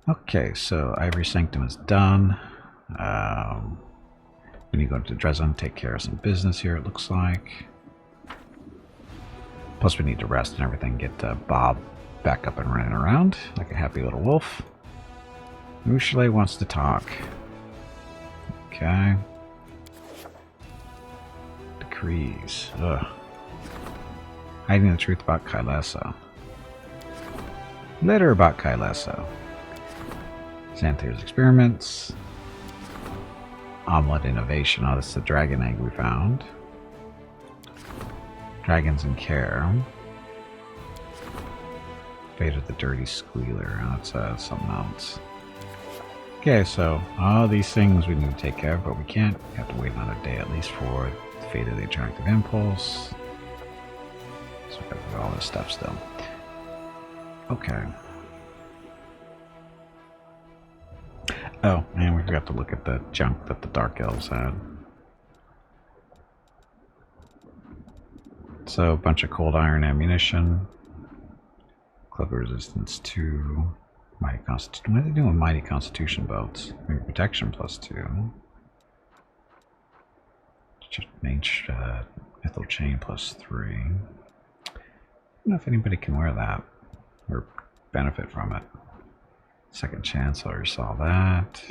Okay, so Ivory Sanctum is done. We need to go to Dresden, take care of some business here, it looks like. Plus we need to rest and everything, get Bob back up and running around like a happy little wolf. Ushale wants to talk. Okay. Decrees. Ugh. Hiding the truth about Kylesa. Letter about Kylesa. Xanther's experiments. Omelet innovation. Oh, this is the dragon egg we found. Dragons in care. Fate of the dirty squealer. Oh, that's something else. Okay, so all these things we need to take care of, but we can't. We have to wait another day at least for the fate of the attractive impulse. So we gotta do all this stuff still. Okay. Oh, and we forgot to look at the junk that the Dark Elves had. So a bunch of cold iron ammunition. Club resistance 2. Mighty Constitution. What are they doing with Mighty Constitution belts? Maybe protection +2. Just Mythal Chain +3. I don't know if anybody can wear that or benefit from it. Second chance, I already saw that.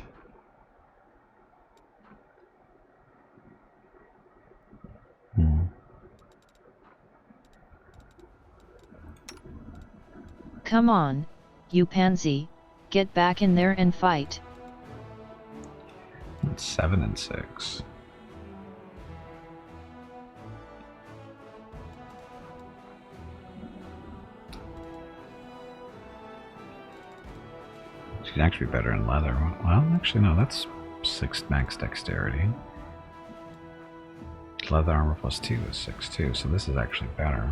Come on, you pansy, get back in there and fight. 7 and 6. She'd actually be better in leather. Well, actually no, that's 6 max dexterity. Leather armor +2 is 6 too, so this is actually better.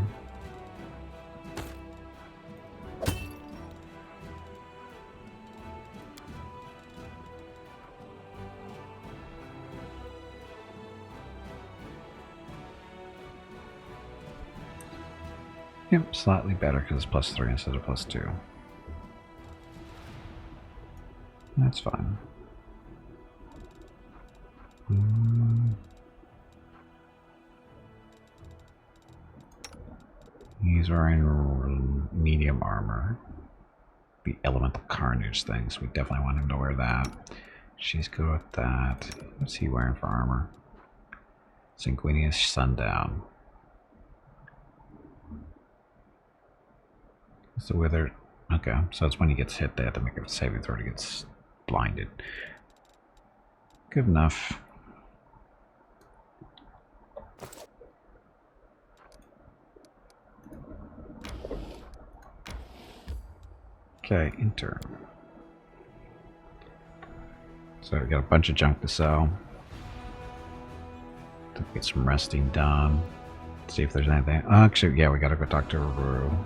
Yep, slightly better because it's +3 instead of +2. That's fine. He's wearing medium armor. The elemental carnage thing, so we definitely want him to wear that. She's good with that. What's he wearing for armor? Sanguinius Sundown. So whether okay, so that's when he gets hit, they have to make a saving throw to get blinded. Good enough. Okay, enter. So we got a bunch of junk to sell. Get some resting done. See if there's anything. Oh, actually, yeah, we gotta go talk to Ruru.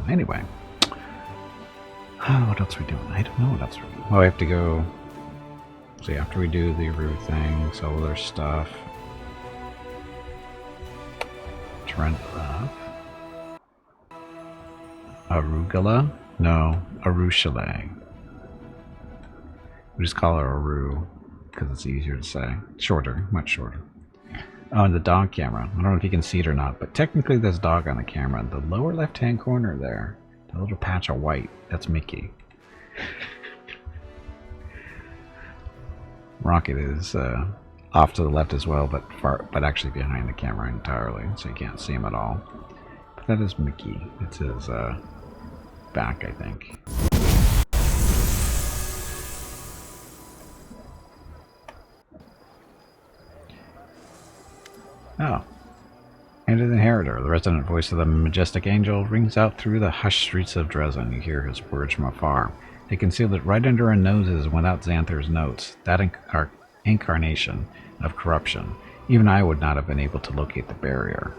Anyway. What else are we doing? I don't know what else we're doing. Well, we have to go... See, after we do the Rue thing, sell their stuff. Trent Arugula? No, Arushale. We just call her Aru, because it's easier to say. Shorter, much shorter. Oh, and the dog camera. I don't know if you can see it or not, but technically there's a dog on the camera. The lower left-hand corner there, the little patch of white, that's Mickey. Rocket is off to the left as well, but actually behind the camera entirely, so you can't see him at all. But that is Mickey. It's his back, I think. Oh. And an inheritor, the resonant voice of the majestic angel, rings out through the hushed streets of Dresden. You hear his words from afar. They concealed it right under our noses without Xanther's notes. That and incarnation of corruption. Even I would not have been able to locate the barrier.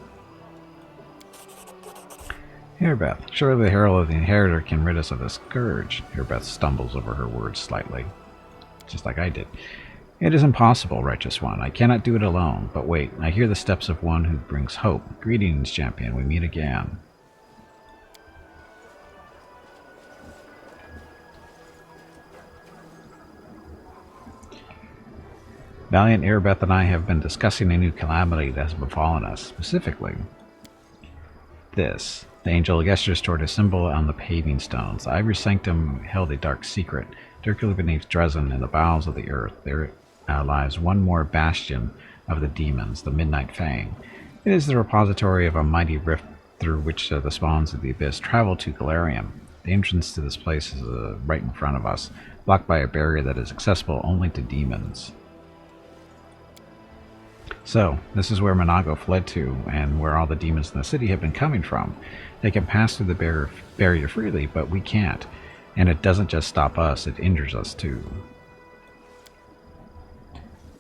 Hairbeth, surely the Herald of the Inheritor can rid us of the scourge. Hairbeth stumbles over her words slightly, just like I did. It is impossible, righteous one. I cannot do it alone. But wait, I hear the steps of one who brings hope. Greetings, champion. We meet again. Valiant Erebeth and I have been discussing a new calamity that has befallen us, specifically this. The angel gestures toward a symbol on the paving stones. The ivory sanctum held a dark secret. Directly beneath Dresden, in the bowels of the earth, there lies one more bastion of the demons, the Midnight Fang. It is the repository of a mighty rift through which the spawns of the abyss travel to Galarium. The entrance to this place is right in front of us, blocked by a barrier that is accessible only to demons. So, this is where Monago fled to, and where all the demons in the city have been coming from. They can pass through the barrier freely, but we can't. And it doesn't just stop us, it injures us too.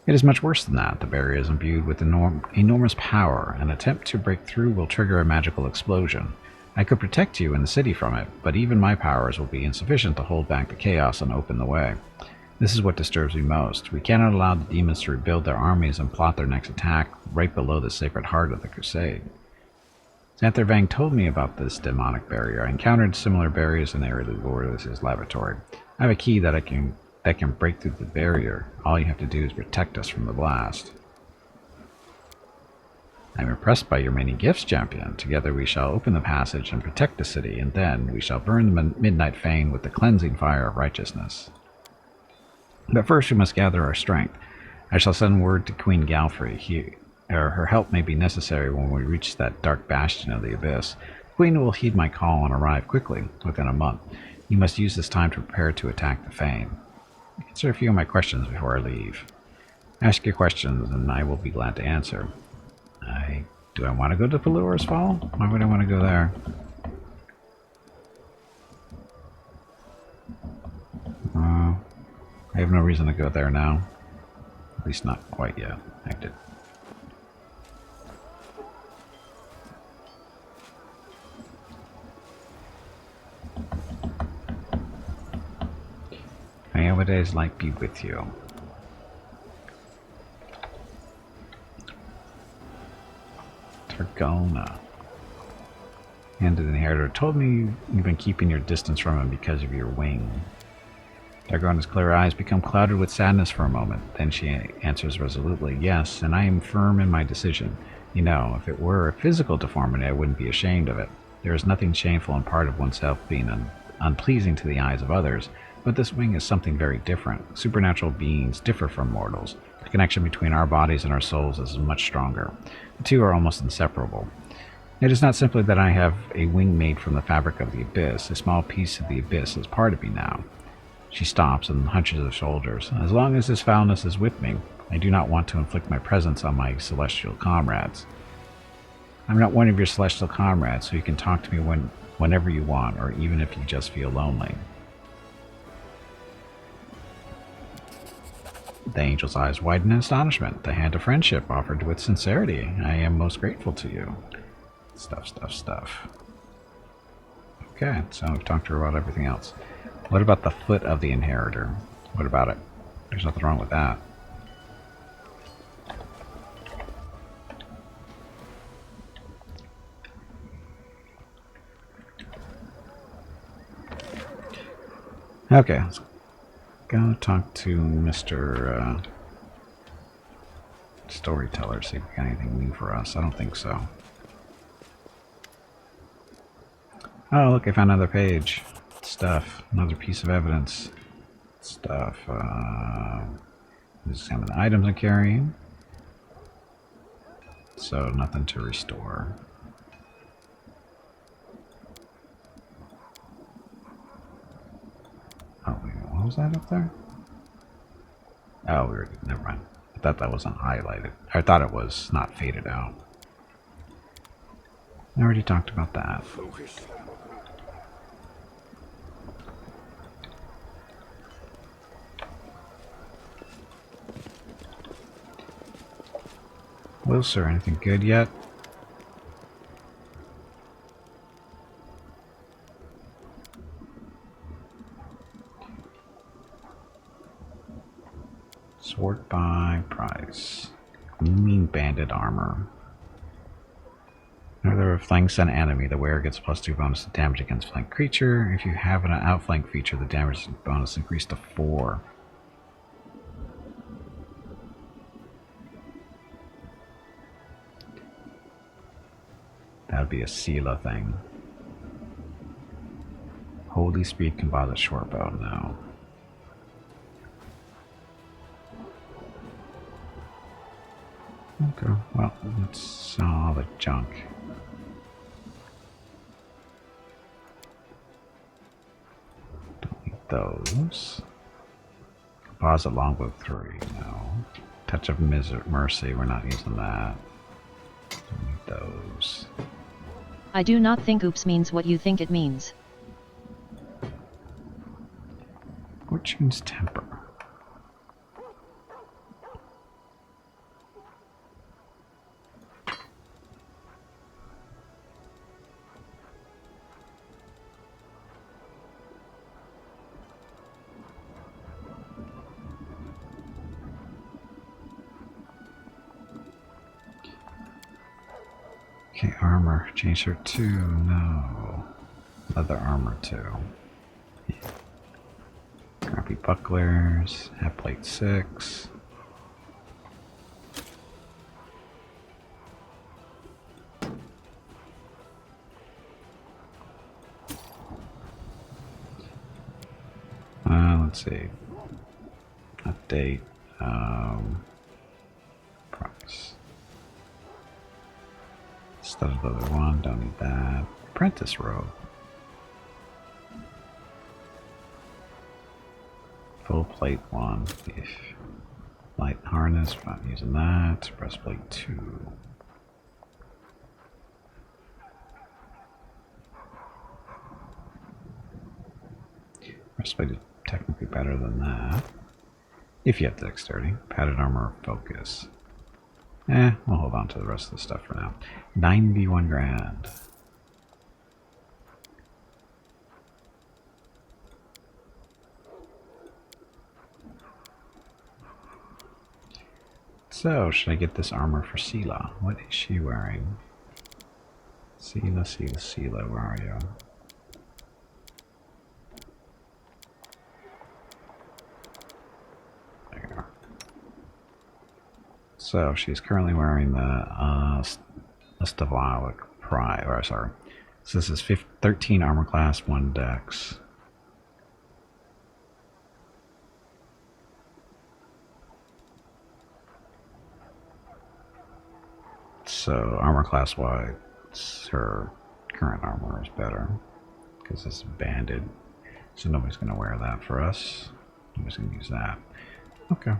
It is much worse than that. The barrier is imbued with enormous power. An attempt to break through will trigger a magical explosion. I could protect you and the city from it, but even my powers will be insufficient to hold back the chaos and open the way. This is what disturbs me most. We cannot allow the demons to rebuild their armies and plot their next attack right below the sacred heart of the Crusade. Xanther Vang told me about this demonic barrier. I encountered similar barriers in Aerolus' laboratory. I have a key that can break through the barrier. All you have to do is protect us from the blast. I am impressed by your many gifts, champion. Together we shall open the passage and protect the city, and then we shall burn the Midnight Fang with the cleansing fire of righteousness. But first we must gather our strength. I shall send word to Queen Galfrey. Her help may be necessary when we reach that dark bastion of the abyss. The Queen will heed my call and arrive quickly, within a month. You must use this time to prepare to attack the Fang. Answer a few of my questions before I leave. Ask your questions, and I will be glad to answer. Do I want to go to Pellure's Fall? Why would I want to go there? I have no reason to go there now. At least not quite yet. I did. May Awaday's light be with you. Targona. And the Inheritor told me you've been keeping your distance from him because of your wing. Targona's clear eyes become clouded with sadness for a moment. Then she answers resolutely, yes, and I am firm in my decision. You know, if it were a physical deformity, I wouldn't be ashamed of it. There is nothing shameful in part of oneself being unpleasing to the eyes of others, but this wing is something very different. Supernatural beings differ from mortals. The connection between our bodies and our souls is much stronger. The two are almost inseparable. It is not simply that I have a wing made from the fabric of the abyss. A small piece of the abyss is part of me now. She stops and hunches her shoulders. As long as this foulness is with me, I do not want to inflict my presence on my celestial comrades. I'm not one of your celestial comrades, so you can talk to me whenever you want, or even if you just feel lonely. The angel's eyes widen in astonishment. The hand of friendship offered with sincerity. I am most grateful to you. Stuff. Okay, so we've talked to her about everything else. What about the foot of the Inheritor? What about it? There's nothing wrong with that. Okay, let's go talk to Mr. Storyteller, see if we got anything new for us. I don't think so. Oh, look, I found another page. Stuff. Another piece of evidence. Stuff. Examine the items I'm carrying. So, nothing to restore. Oh, wait, what was that up there? Oh, never mind. I thought that wasn't highlighted. I thought it was not faded out. I already talked about that. closer. Anything good yet? Sort by price. Gleaming banded armor. Whenever flanks an enemy, the wearer gets +2 bonus to damage against flank creature. If you have an outflank feature, the damage bonus increased to 4. That would be a Sela thing. Holy Speed composite short bow, no. Okay, well, let's sell all the junk. Don't need those. Composite longbow 3, no. Touch of Mercy, we're not using that. Don't need those. I do not think oops means what you think it means. Fortune's Temper. Okay, armor. Change her 2, no. Leather armor 2. Crappy bucklers. Half plate 6. Let's see. Update. Price. Studded leather 1, don't need that. Apprentice robe. Full plate 1. If light harness, we're not using that. Breastplate 2. Breastplate is technically better than that. If you have dexterity. Padded armor, focus. We'll hold on to the rest of the stuff for now. 91 grand. So, should I get this armor for Sela? What is she wearing? Sela, where are you? There you are. So, she's currently wearing the Stavalic Pride, or sorry. So this is 13 armor class, 1 dex. So armor class wise, her current armor is better because it's banded. So nobody's going to wear that for us. Nobody's going to use that. Okay.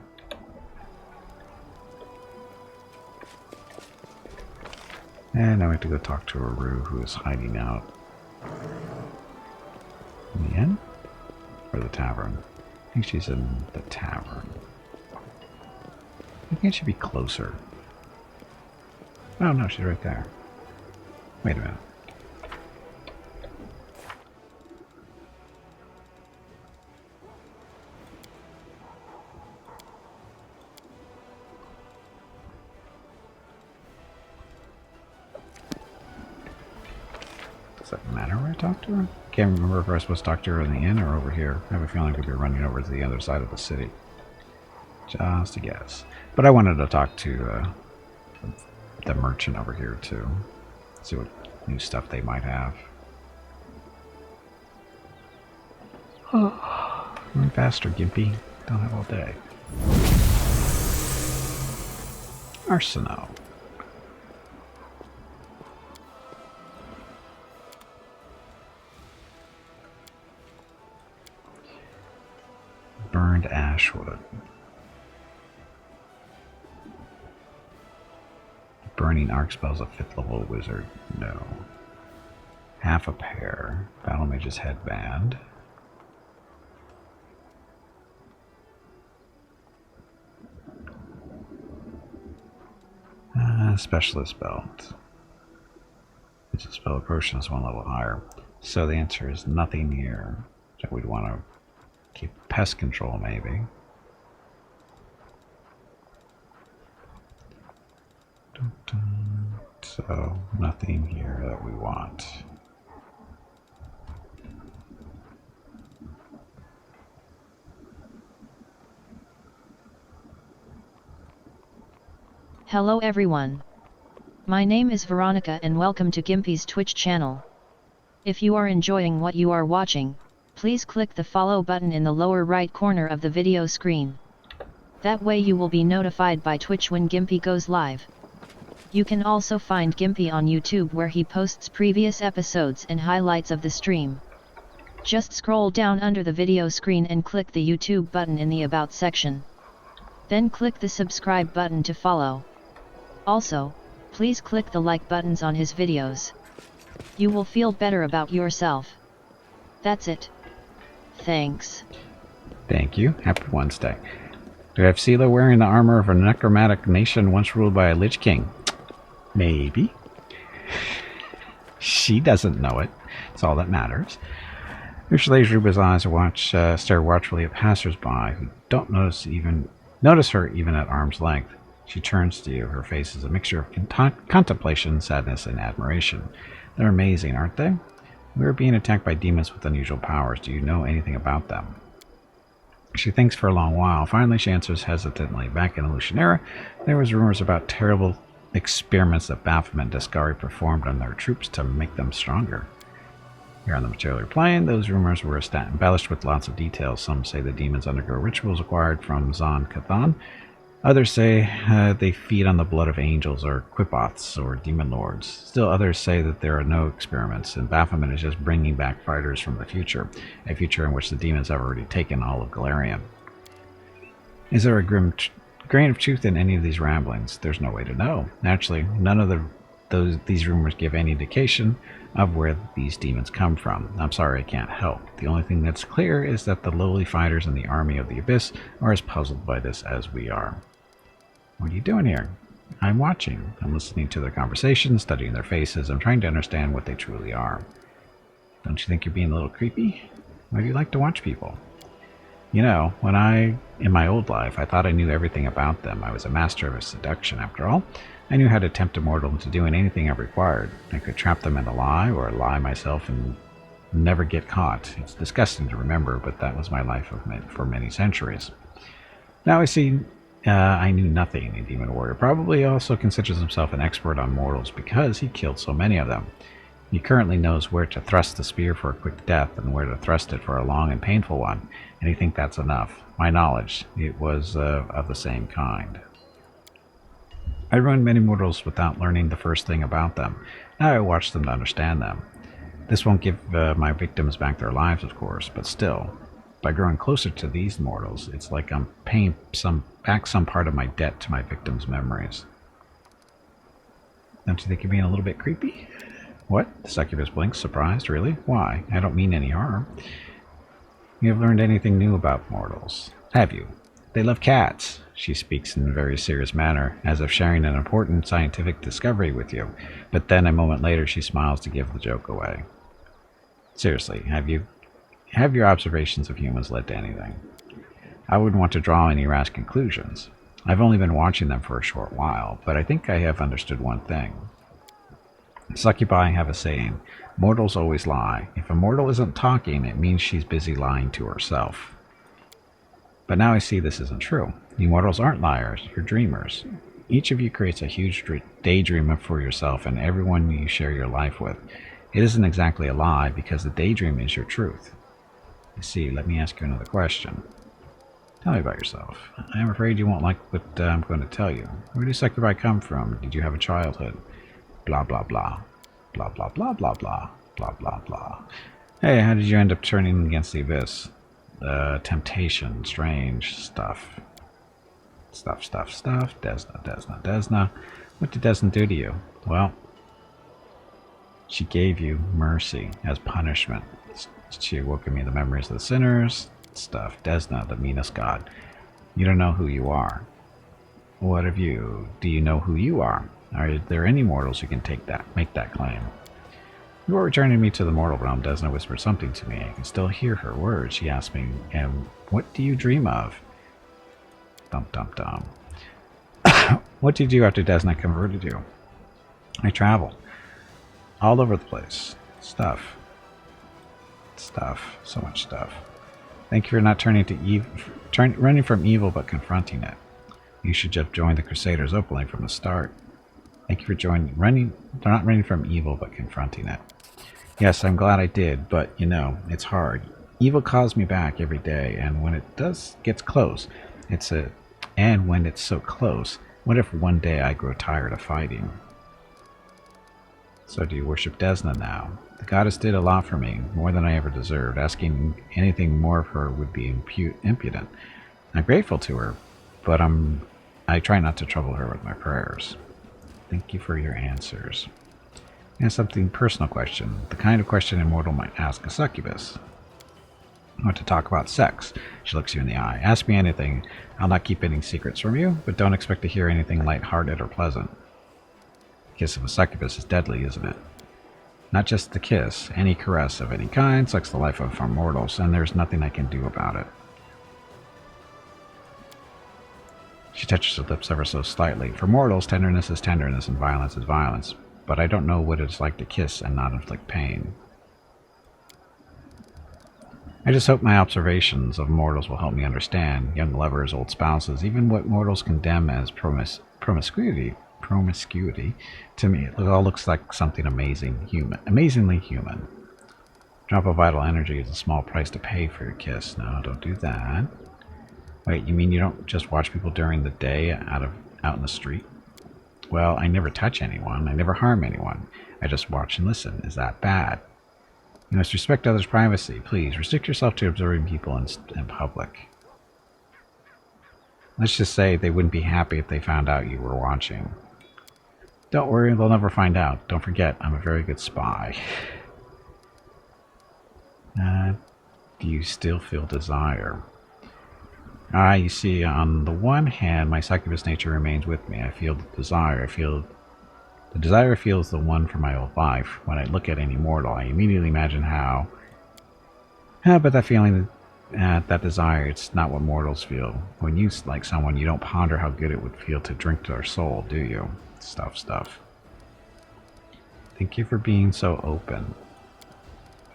And now we have to go talk to Aru, who is hiding out in the inn or the tavern. I think she's in the tavern. I think it should be closer. Oh no, she's right there. Wait a minute. Does that matter where I talk to her? Can't remember if I was supposed to talk to her in the inn or over here. I have a feeling I could be running over to the other side of the city. Just a guess. But I wanted to talk to the merchant over here too. See what new stuff they might have. Run faster, Gimpy. Don't have all day. Arsenal. Burned ashwood. Burning arc spells a 5th level wizard. No. Half a pair. Battle mage's headband. Specialist belt. It's a spell potion is one level higher. So the answer is nothing here. So we'd want to keep pest control maybe. So nothing here that we want. Hello everyone. My name is Veronica and welcome to Gimpy's Twitch channel. If you are enjoying what you are watching, please click the follow button in the lower right corner of the video screen. That way you will be notified by Twitch when Gimpy goes live. You can also find Gimpy on YouTube where he posts previous episodes and highlights of the stream. Just scroll down under the video screen and click the YouTube button in the About section. Then click the subscribe button to follow. Also, please click the like buttons on his videos. You will feel better about yourself. That's it. Thanks. Thank you. Happy Wednesday. Do I have Sela wearing the armor of a necromantic nation once ruled by a Lich King? Maybe. She doesn't know it. It's all that matters. Usually Ruba's eyes stare watchfully at passers-by who don't notice her even at arm's length. She turns to you. Her face is a mixture of contemplation, sadness, and admiration. They're amazing, aren't they? We are being attacked by demons with unusual powers. Do you know anything about them? She thinks for a long while. Finally, she answers hesitantly. Back in Illusionera, there was rumors about terrible experiments that Baphomet and Descari performed on their troops to make them stronger. Here on the material plane, those rumors were embellished with lots of details. Some say the demons undergo rituals acquired from Zon Cathan. Others say they feed on the blood of angels or Quipoths or demon lords. Still others say that there are no experiments, and Baphomet is just bringing back fighters from the future, a future in which the demons have already taken all of Galarian. Is there a grain of truth in any of these ramblings? There's no way to know. Naturally, none of these rumors give any indication of where these demons come from. I'm sorry, I can't help. The only thing that's clear is that the lowly fighters in the army of the Abyss are as puzzled by this as we are. What are you doing here? I'm watching. I'm listening to their conversations, studying their faces. I'm trying to understand what they truly are. Don't you think you're being a little creepy? Why do you like to watch people? You know, in my old life, I thought I knew everything about them. I was a master of seduction, after all. I knew how to tempt a mortal into doing anything I required. I could trap them in a lie, or lie myself and never get caught. It's disgusting to remember, but that was my life for many centuries. Now I see I knew nothing. A demon warrior probably also considers himself an expert on mortals because he killed so many of them. He currently knows where to thrust the spear for a quick death and where to thrust it for a long and painful one, and he thinks that's enough. My knowledge, it was of the same kind. I ruined many mortals without learning the first thing about them. Now I watch them to understand them. This won't give my victims back their lives, of course, but still, by growing closer to these mortals, it's like I'm paying back some part of my debt to my victims' memories. Don't you think you're being a little bit creepy? What? The succubus blinks, surprised. Really? Why? I don't mean any harm. You have learned anything new about mortals? Have you? They love cats. She speaks in a very serious manner, as if sharing an important scientific discovery with you. But then, a moment later, she smiles to give the joke away. Seriously, have your observations of humans led to anything? I wouldn't want to draw any rash conclusions. I've only been watching them for a short while, but I think I have understood one thing. Succubi have a saying, mortals always lie. If a mortal isn't talking, it means she's busy lying to herself. But now I see this isn't true. You mortals aren't liars, you're dreamers. Each of you creates a huge daydream for yourself and everyone you share your life with. It isn't exactly a lie because the daydream is your truth. You see, let me ask you another question. Tell me about yourself. I'm afraid you won't like what I'm going to tell you. Where do succubi come from? Did you have a childhood? Blah, blah, blah. Blah, blah, blah, blah, blah. Blah, blah, blah. Hey, how did you end up turning against the Abyss? Temptation, strange stuff. Stuff. Desna. What did Desna do to you? Well, she gave you mercy as punishment. She awoke in me the memories of the sinners. Stuff. Desna, the meanest god. You don't know who you are. What of you? Do you know who you are? Are there any mortals who can make that claim? Before returning me to the mortal realm, Desna whispered something to me. I can still hear her words. She asked me, and what do you dream of? Dum dum dum. What did you do after Desna converted you? I traveled. All over the place. Stuff. Stuff. So much stuff. Thank you for not running from evil but confronting it. You should have joined the Crusaders openly from the start. Thank you for not running from evil but confronting it. Yes, I'm glad I did, but you know, it's hard. Evil calls me back every day, and when it gets close, and when it's so close, what if one day I grow tired of fighting? So do you worship Desna now? The goddess did a lot for me, more than I ever deserved. Asking anything more of her would be impudent. I'm grateful to her, but I try not to trouble her with my prayers. Thank you for your answers. And something personal question, the kind of question a mortal might ask a succubus. I want to talk about sex. She looks you in the eye. Ask me anything. I'll not keep any secrets from you, but don't expect to hear anything light-hearted or pleasant. The kiss of a succubus is deadly, isn't it? Not just the kiss, any caress of any kind sucks the life out of our mortals, and there's nothing I can do about it. She touches her lips ever so slightly. For mortals, tenderness is tenderness and violence is violence, but I don't know what it's like to kiss and not inflict pain. I just hope my observations of mortals will help me understand, young lovers, old spouses, even what mortals condemn as promiscuity, to me, it all looks like something amazingly human. Drop of vital energy is a small price to pay for your kiss. No, don't do that. Wait, you mean you don't just watch people during the day out in the street? Well, I never touch anyone. I never harm anyone. I just watch and listen. Is that bad? You must respect others' privacy. Please, restrict yourself to observing people in public. Let's just say they wouldn't be happy if they found out you were watching. Don't worry, they'll never find out. Don't forget, I'm a very good spy. Do you still feel desire? You see, on the one hand, my succubus nature remains with me. I feel the desire. The desire feels the one for my old life. When I look at any mortal, I immediately imagine how. But that feeling, that desire, it's not what mortals feel. When you like someone, you don't ponder how good it would feel to drink their soul, do you? Stuff. Thank you for being so open.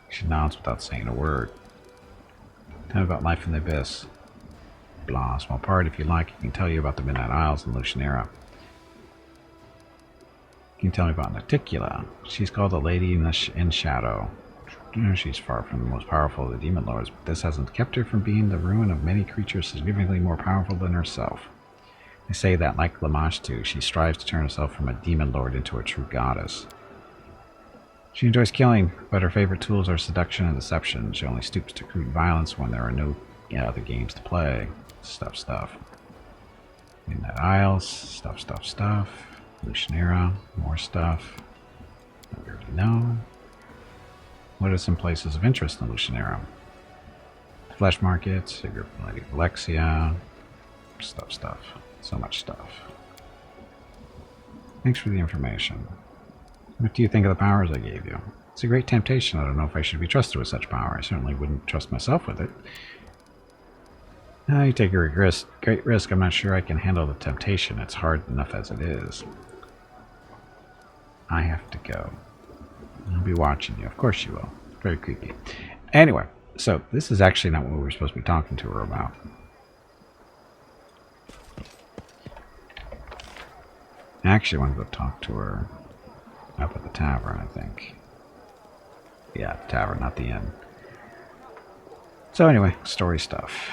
She nods without saying a word. Tell me about life in the abyss. Blah, small part. If you like, I can tell you about the Midnight Isles and Lucianera. Can you tell me about Naticula? She's called the Lady in Shadow. She's far from the most powerful of the demon lords, but this hasn't kept her from being the ruin of many creatures significantly more powerful than herself. They say that, like Lamashtu, she strives to turn herself from a demon lord into a true goddess. She enjoys killing, but her favorite tools are seduction and deception. She only stoops to crude violence when there are no other games to play. Stuff. Midnight Isles, stuff. Lucianera, more stuff. We already know. What are some places of interest in Lucianera? Flesh markets, Lady Alexia, stuff. So much stuff. Thanks for the information. What do you think of the powers I gave you? It's a great temptation. I don't know if I should be trusted with such power. I certainly wouldn't trust myself with it. You take a great risk. I'm not sure I can handle the temptation. It's hard enough as it is. I have to go. I'll be watching you. Of course you will. Very creepy. Anyway, so this is actually not what we were supposed to be talking to her about. I actually wanted to talk to her up at the tavern, I think. Yeah, the tavern, not the inn. So anyway, story stuff.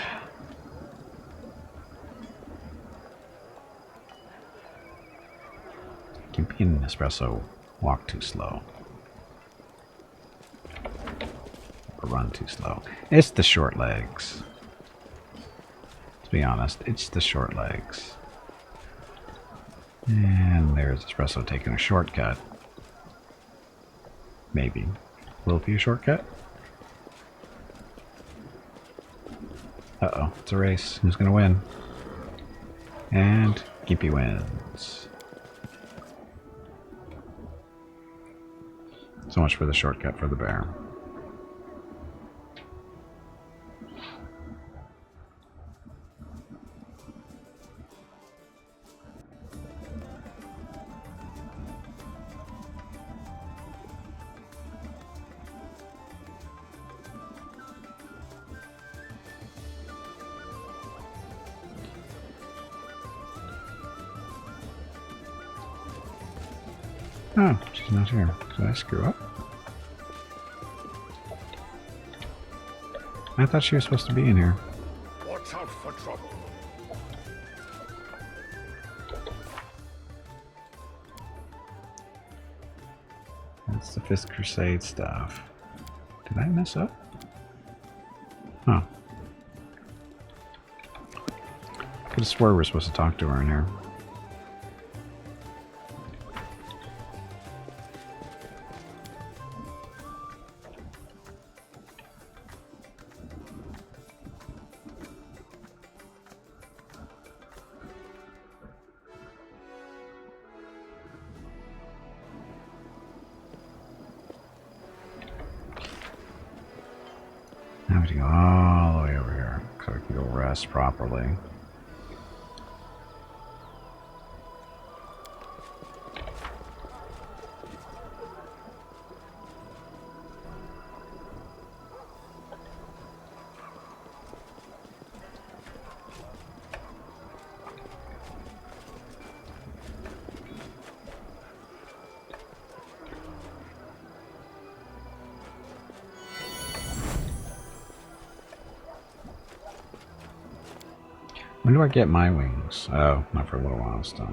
Gimpy and Espresso walk too slow. Or run too slow. It's the short legs. To be honest, it's the short legs. And there's Espresso taking a shortcut. Maybe. Will it be a shortcut? Uh-oh, it's a race. Who's gonna win? And Gimpy wins. So much for the shortcut for the bear. Oh, she's not here. Did I screw up? I thought she was supposed to be in here. Watch out for trouble. That's the 5th Crusade stuff. Did I mess up? Huh. Could have swore we were supposed to talk to her in here. Now we have to go all the way over here so we can go rest properly. When do I get my wings? Oh, not for a little while still.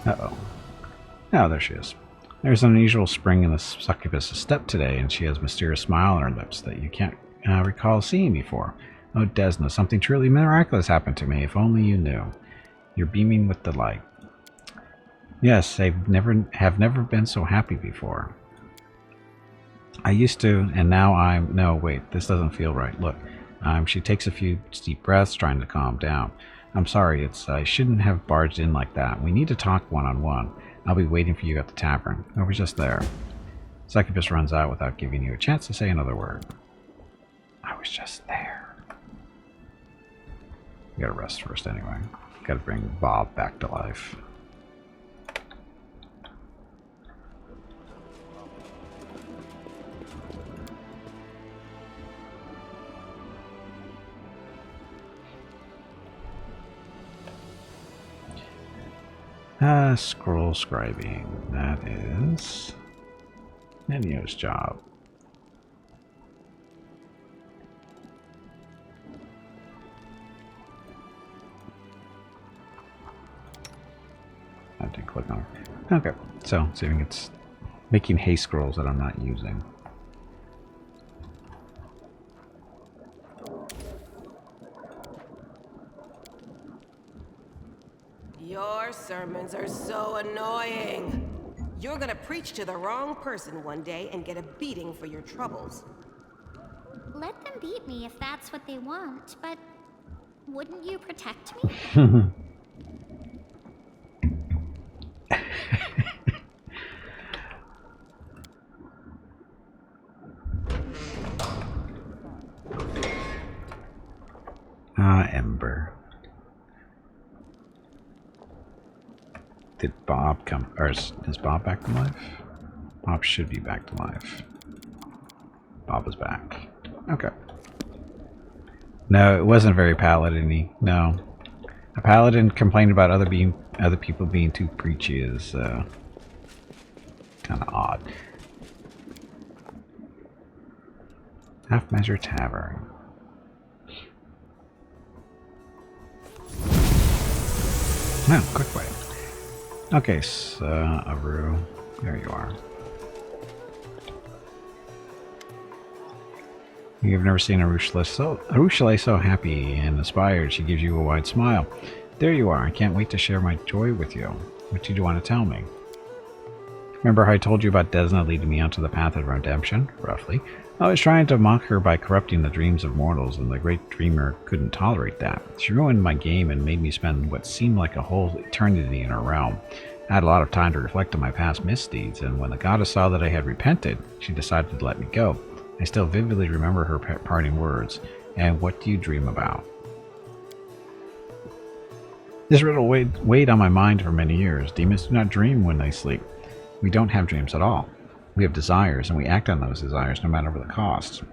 Uh-oh. Oh, there she is. There's an unusual spring in the succubus's step today, and she has a mysterious smile on her lips that you can't recall seeing before. Oh, Desna, something truly miraculous happened to me, if only you knew. You're beaming with delight. Yes, have never been so happy before. I used to, and now I'm... No, wait, this doesn't feel right. Look, she takes a few deep breaths, trying to calm down. I'm sorry, I shouldn't have barged in like that. We need to talk one-on-one. I'll be waiting for you at the tavern. Over just there. Succubus runs out without giving you a chance to say another word. I was just there. We gotta rest first anyway. Gotta bring Bob back to life. Scroll scribing. That is Nenio's job. I have to click on it. Okay, so saving it's making haste scrolls that I'm not using. Your sermons are so annoying. You're gonna preach to the wrong person one day and get a beating for your troubles. Let them beat me if that's what they want, but wouldn't you protect me? Ember. Did Bob come, or is Bob back to life? Bob should be back to life. Bob is back. Okay. No, it wasn't very paladin-y. No. A paladin complaining about other people being too preachy is kind of odd. Half Measure Tavern. No, quick way. Okay, so Aru, there you are. You've never seen Arushale so happy and inspired. She gives you a wide smile. There you are. I can't wait to share my joy with you. What did you want to tell me? Remember how I told you about Desna leading me onto the path of redemption? Roughly. I was trying to mock her by corrupting the dreams of mortals, and the great dreamer couldn't tolerate that. She ruined my game and made me spend what seemed like a whole eternity in her realm. I had a lot of time to reflect on my past misdeeds, and when the goddess saw that I had repented, she decided to let me go. I still vividly remember her parting words. And what do you dream about? This riddle weighed on my mind for many years. Demons do not dream when they sleep. We don't have dreams at all. We have desires, and we act on those desires no matter the cost.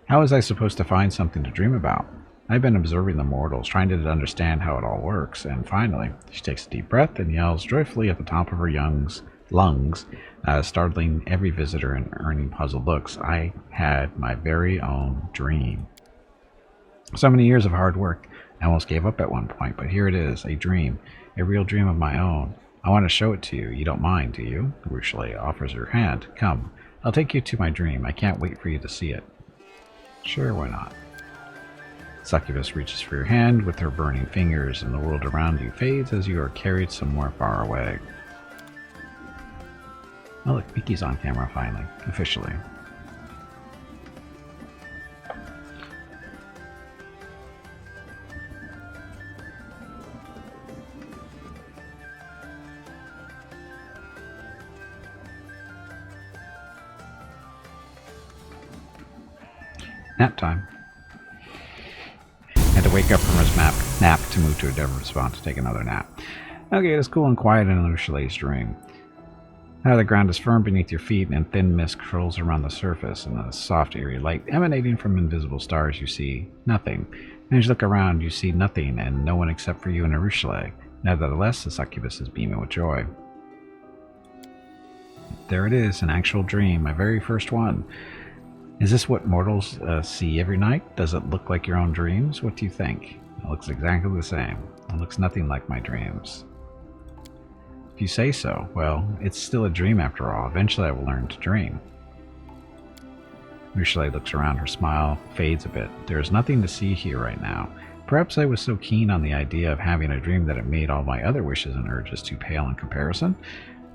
How was I supposed to find something to dream about? I've been observing the mortals, trying to understand how it all works, and finally, she takes a deep breath and yells joyfully at the top of her lungs, startling every visitor and earning puzzled looks. I had my very own dream. So many years of hard work, I almost gave up at one point, but here it is, a dream, a real dream of my own. I want to show it to you. You don't mind, do you? Ursula offers her hand. Come, I'll take you to my dream. I can't wait for you to see it. Sure, why not? Succubus reaches for your hand with her burning fingers, and the world around you fades as you are carried somewhere far away. Oh look, Mickey's on camera finally, officially. Nap time. Had to wake up from his nap to move to a different spot to take another nap. Okay, it's cool and quiet in Ursula's dream. Now the ground is firm beneath your feet, and thin mist curls around the surface, and a soft, eerie light emanating from invisible stars. You see nothing. And as you look around, you see nothing, and no one except for you and Ursula. Nevertheless, the succubus is beaming with joy. There it is, an actual dream, my very first one. Is this what mortals see every night? Does it look like your own dreams? What do you think? It looks exactly the same. It looks nothing like my dreams. If you say so, well, it's still a dream after all. Eventually I will learn to dream. Ursula looks around, her smile fades a bit. There is nothing to see here right now. Perhaps I was so keen on the idea of having a dream that it made all my other wishes and urges too pale in comparison.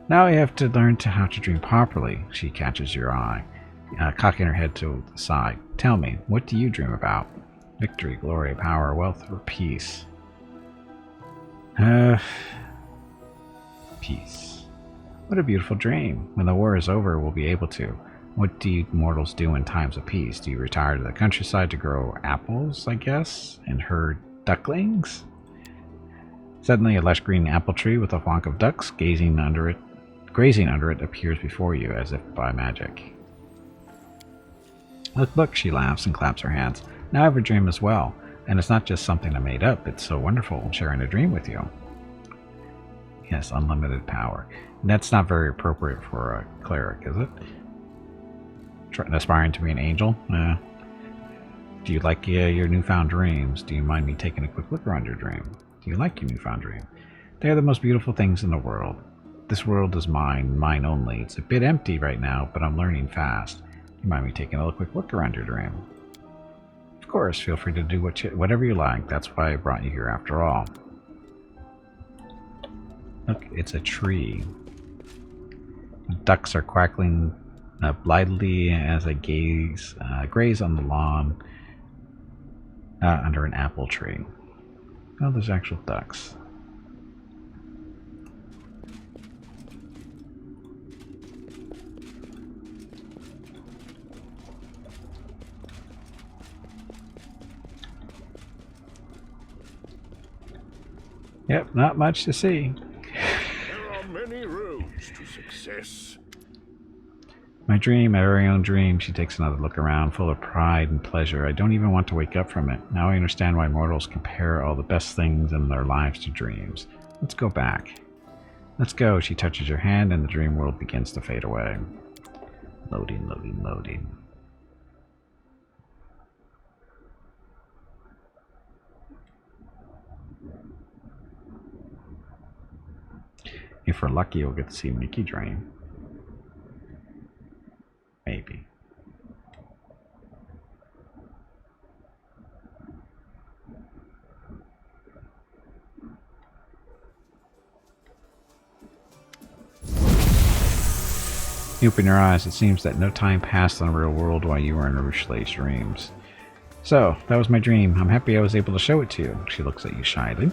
Now I have to learn how to dream properly. She catches your eye. Cocking her head to the side. Tell me, what do you dream about? Victory, glory, power, wealth, or peace? Peace. What a beautiful dream. When the war is over, we'll be able to. What do you mortals do in times of peace? Do you retire to the countryside to grow apples, I guess? And herd ducklings? Suddenly, a lush green apple tree with a flock of ducks grazing under it appears before you, as if by magic. Look, look, she laughs and claps her hands. Now I have a dream as well, and it's not just something I made up. It's so wonderful sharing a dream with you. Yes, unlimited power. And that's not very appropriate for a cleric, is it? Aspiring to be an angel? Do you like your newfound dreams? Do you mind me taking a quick look around your dream? Do you like your newfound dream? They are the most beautiful things in the world. This world is mine, mine only. It's a bit empty right now, but I'm learning fast. You mind me taking a quick look around your dream? Of course, feel free to do whatever you like. That's why I brought you here after all. Look, it's a tree. Ducks are quackling blithely as I graze on the lawn under an apple tree. Oh, there's actual ducks. Yep, not much to see. There are many roads to success. My dream, my very own dream. She takes another look around, full of pride and pleasure. I don't even want to wake up from it. Now I understand why mortals compare all the best things in their lives to dreams. Let's go back. Let's go. She touches your hand and the dream world begins to fade away. Loading, loading, loading. If we're lucky, we'll get to see Mickey dream. Maybe. You open your eyes, it seems that no time passed in the real world while you were in Rushle's dreams. So, that was my dream. I'm happy I was able to show it to you. She looks at you shyly.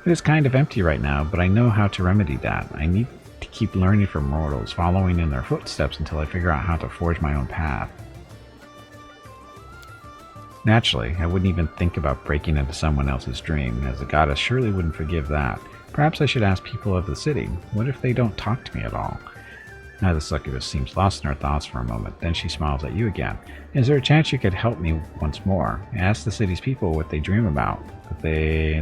It is kind of empty right now, but I know how to remedy that. I need to keep learning from mortals, following in their footsteps until I figure out how to forge my own path. Naturally, I wouldn't even think about breaking into someone else's dream, as the goddess surely wouldn't forgive that. Perhaps I should ask people of the city. What if they don't talk to me at all? Now the succubus seems lost in her thoughts for a moment. Then she smiles at you again. Is there a chance you could help me once more? Ask the city's people what they dream about. If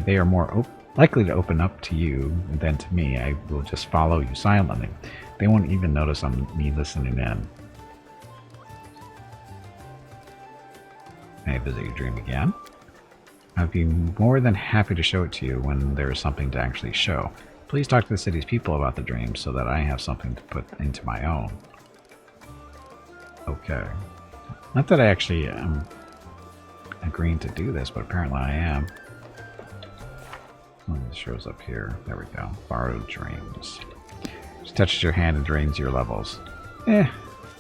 they are more likely to open up to you than to me, I will just follow you silently. They won't even notice me listening in. May I visit your dream again? I'd be more than happy to show it to you when there is something to actually show. Please talk to the city's people about the dream so that I have something to put into my own. Okay. Not that I actually am agreeing to do this, but apparently I am. Oh, this shows up here. There we go. Borrowed dreams. She touches your hand and drains your levels. It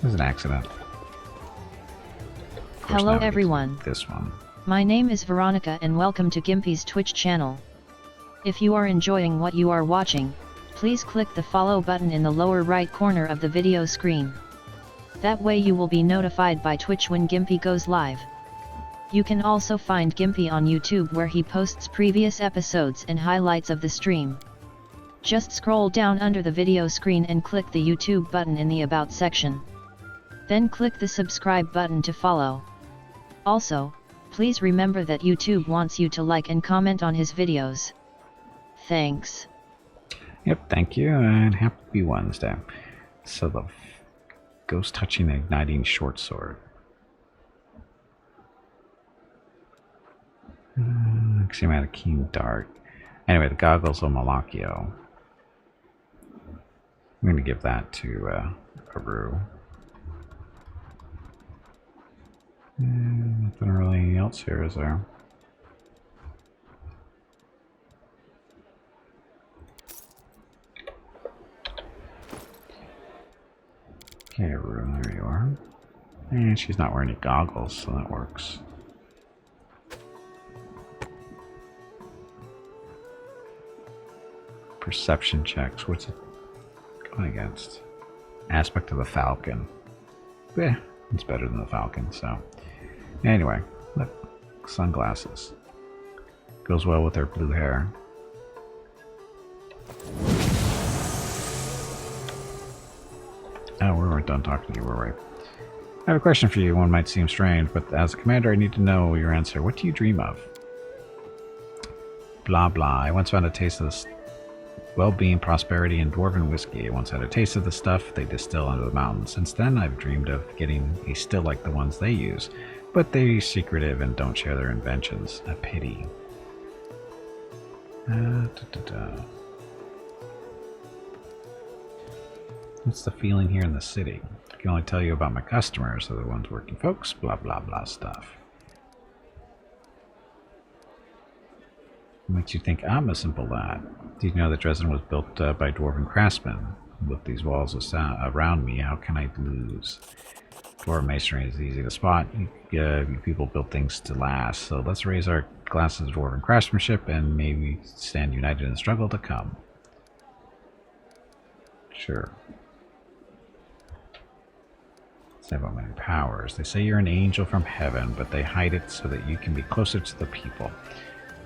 was an accident. Hello everyone. This one. My name is Veronica and welcome to Gimpy's Twitch channel. If you are enjoying what you are watching, please click the follow button in the lower right corner of the video screen. That way you will be notified by Twitch when Gimpy goes live. You can also find Gimpy on YouTube where he posts previous episodes and highlights of the stream. Just scroll down under the video screen and click the YouTube button in the About section. Then click the subscribe button to follow. Also, please remember that YouTube wants you to like and comment on his videos. Thanks. Yep, thank you, and happy Wednesday. So the ghost touching igniting short sword. Axiomatic keen dart. Anyway, the goggles of Malakio. I'm going to give that to Aru. Nothing really else here, is there? Okay, Aru, there you are. And she's not wearing any goggles, so that works. Perception checks. What's it going against? Aspect of the Falcon. Yeah, it's better than the Falcon, so. Anyway, look. Sunglasses. Goes well with her blue hair. Oh, we weren't done talking to you, we're right. I have a question for you. One might seem strange, but as a commander I need to know your answer. What do you dream of? Blah blah. I once found a taste of this well-being, prosperity, and dwarven whiskey. I once had a taste of the stuff they distill under the mountains. Since then, I've dreamed of getting a still like the ones they use, but they're secretive and don't share their inventions. A pity. What's the feeling here in the city? I can only tell you about my customers, they're the ones working folks, blah blah blah stuff. What makes you think I'm a simple lad? Did you know that Dresden was built by dwarven craftsmen? With these walls around me, how can I lose? Dwarven masonry is easy to spot. You people build things to last, so let's raise our glasses of dwarven craftsmanship and maybe stand united in the struggle to come. Sure. Say about many powers. They say you're an angel from heaven, but they hide it so that you can be closer to the people.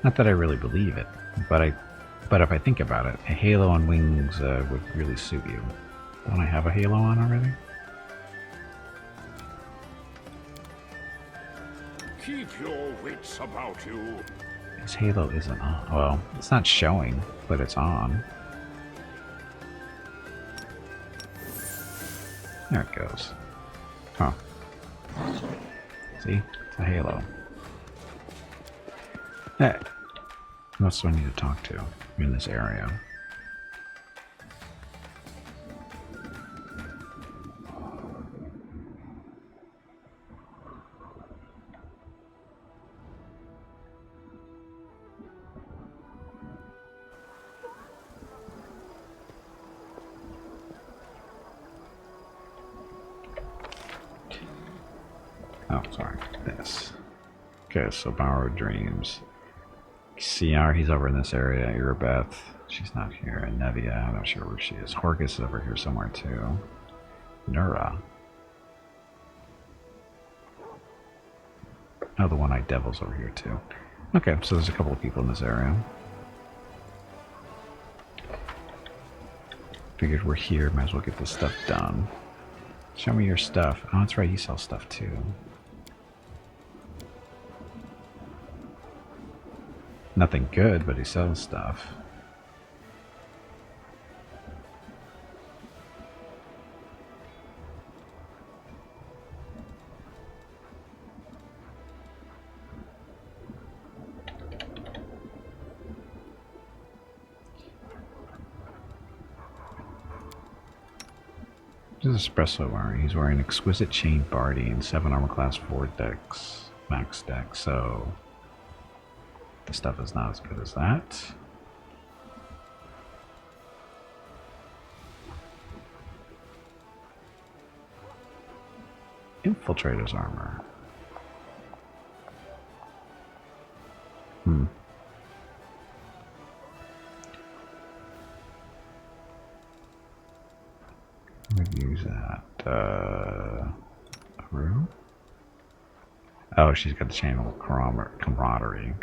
Not that I really believe it, but if I think about it, a halo on wings would really suit you. Don't I have a halo on already? Keep your wits about you. His halo isn't on. Well, it's not showing, but it's on. There it goes. Huh. See? It's a halo. Hey. Who else do I need to talk to in this area? this. Okay, so borrowed dreams. CR, he's over in this area. Irabeth, she's not here. And Nevia, I'm not sure where she is. Horgus is over here somewhere too. Nura. Oh, the one-eyed devil's over here too. Okay, so there's a couple of people in this area. Figured we're here, might as well get this stuff done. Show me your stuff. Oh, that's right, you sell stuff too. Nothing good, but he sells stuff. What is Espresso wearing? He's wearing exquisite chain Bardine, 7 armor class 4 decks, max deck, so the stuff is not as good as that. Infiltrator's armor. We'd use that. Rue? Oh, she's got the chain of camaraderie.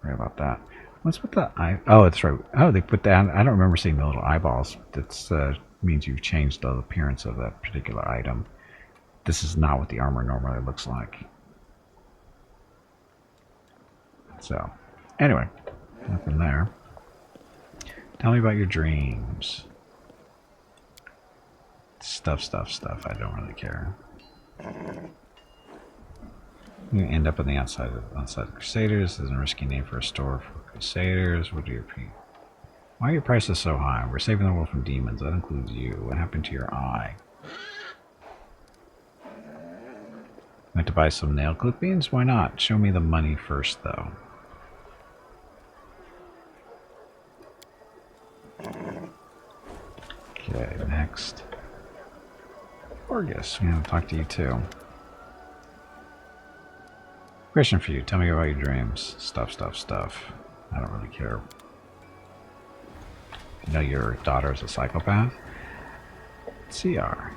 Sorry about that. What's with the eye? Oh, that's right. Oh, they put that. I don't remember seeing the little eyeballs. That means you've changed the appearance of that particular item. This is not what the armor normally looks like. So, anyway, nothing there. Tell me about your dreams. Stuff. I don't really care. You end up on the outside of Crusaders. This is a risky name for a store for Crusaders. What do you repeat? Why are your prices so high? We're saving the world from demons. That includes you. What happened to your eye? Want to buy some nail clippings? Why not? Show me the money first, though. Okay, next. Orgus, we have to talk to you too. Question for you. Tell me about your dreams. Stuff. I don't really care. You know your daughter is a psychopath? CR.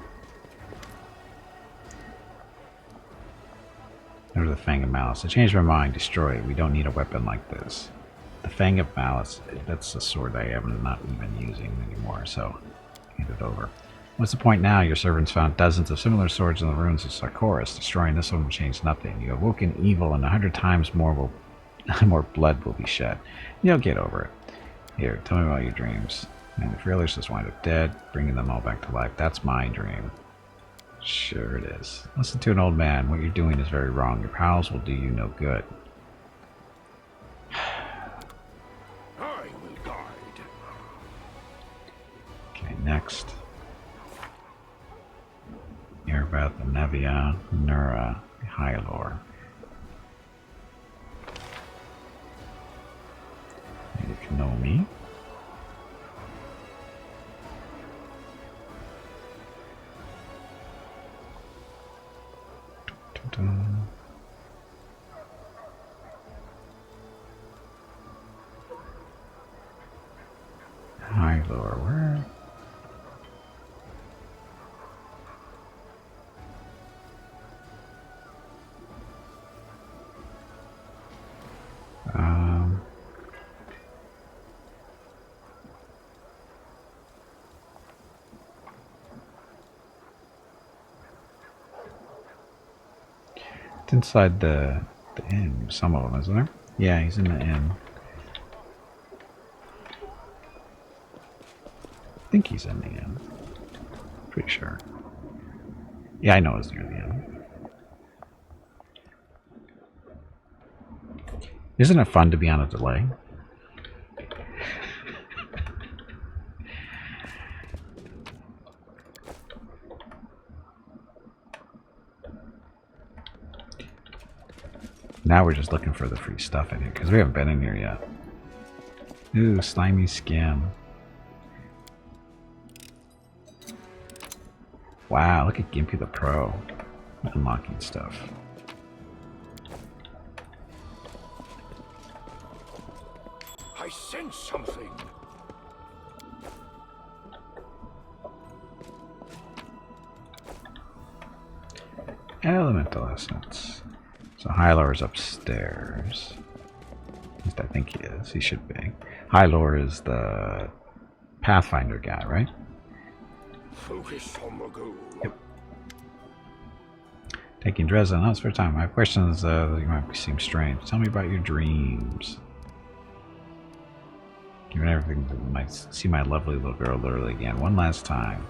There's the Fang of Malice. I changed my mind. Destroy it. We don't need a weapon like this. The Fang of Malice, that's a sword I am not even using anymore, so hand it over. What's the point now? Your servants found dozens of similar swords in the ruins of Sarkoris. Destroying this one will change nothing. You have woken evil, and 100 times more blood will be shed. You'll get over it. Here, tell me about your dreams. And if realists just wind up dead, bringing them all back to life, that's my dream. Sure it is. Listen to an old man. What you're doing is very wrong. Your pals will do you no good. I will guide. Okay, next. Irabeth, Nevia, Nura, Hylor. Maybe Kanomi. Hylor, where? It's inside the inn, some of them, isn't there? Yeah, he's in the inn. I think he's in the inn. Pretty sure. Yeah, I know it's near the inn. Isn't it fun to be on a delay? Now we're just looking for the free stuff in here, because we haven't been in here yet. Ooh, slimy skin. Wow, look at Gimpy the Pro. Unlocking stuff. I sense something. Elemental essence. So Hylor is upstairs. At least I think he is. He should be. Hylor is the Pathfinder guy, right? Focus on the goal. Yep. Taking Dresden. That's for time. I have questions that you might seem strange. Tell me about your dreams. Given everything, I might see my lovely little girl literally again. One last time.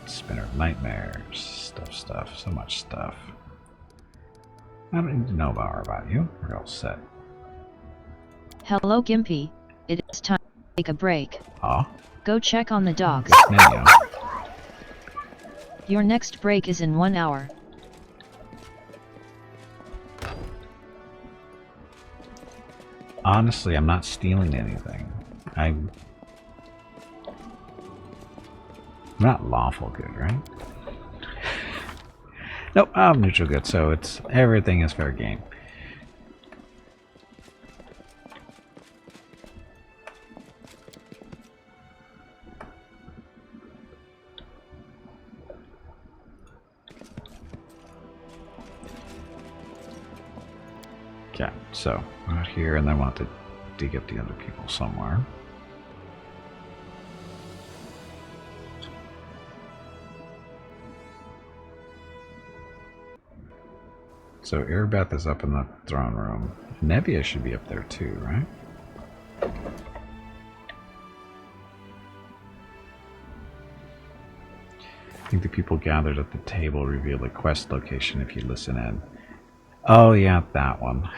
Spinner of nightmares. Stuff. So much stuff. I don't need to know about you. We're all set. Hello Gimpy, it is time to take a break. Aw. Go check on the dogs. Now. Your next break is in 1 hour. Honestly, I'm not stealing anything. I'm not lawful good, right? Nope, I'm neutral good, so it's everything is fair game. Okay, so out here, and then we'll have to dig up the other people somewhere. So Erebeth is up in the throne room. Nebia should be up there too, right? I think the people gathered at the table reveal the quest location if you listen in. Oh yeah, that one.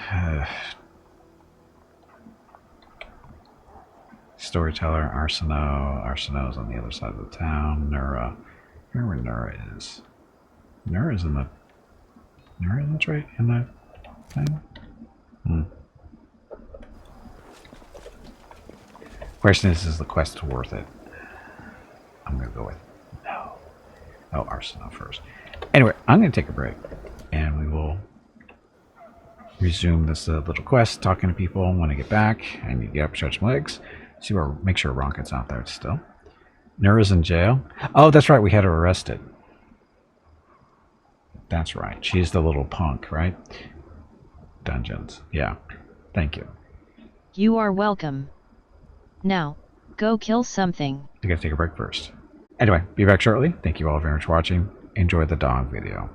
Storyteller, Arsino. Arsino's on the other side of the town. Nura. I wonder where Nura is. Nura's in the... Nura, that's right, in that thing? Question is the quest worth it? I'm gonna go with no. Oh, Arsino first. Anyway, I'm gonna take a break. And we will resume this little quest, talking to people when I get back. I need to get up, stretch my legs. See where, make sure Rocket's out there still. Nura's in jail. Oh, that's right, we had her arrested. That's right. She's the little punk, right? Dungeons. Yeah. Thank you. You are welcome. Now, go kill something. I gotta take a break first. Anyway, be back shortly. Thank you all very much for watching. Enjoy the dog video.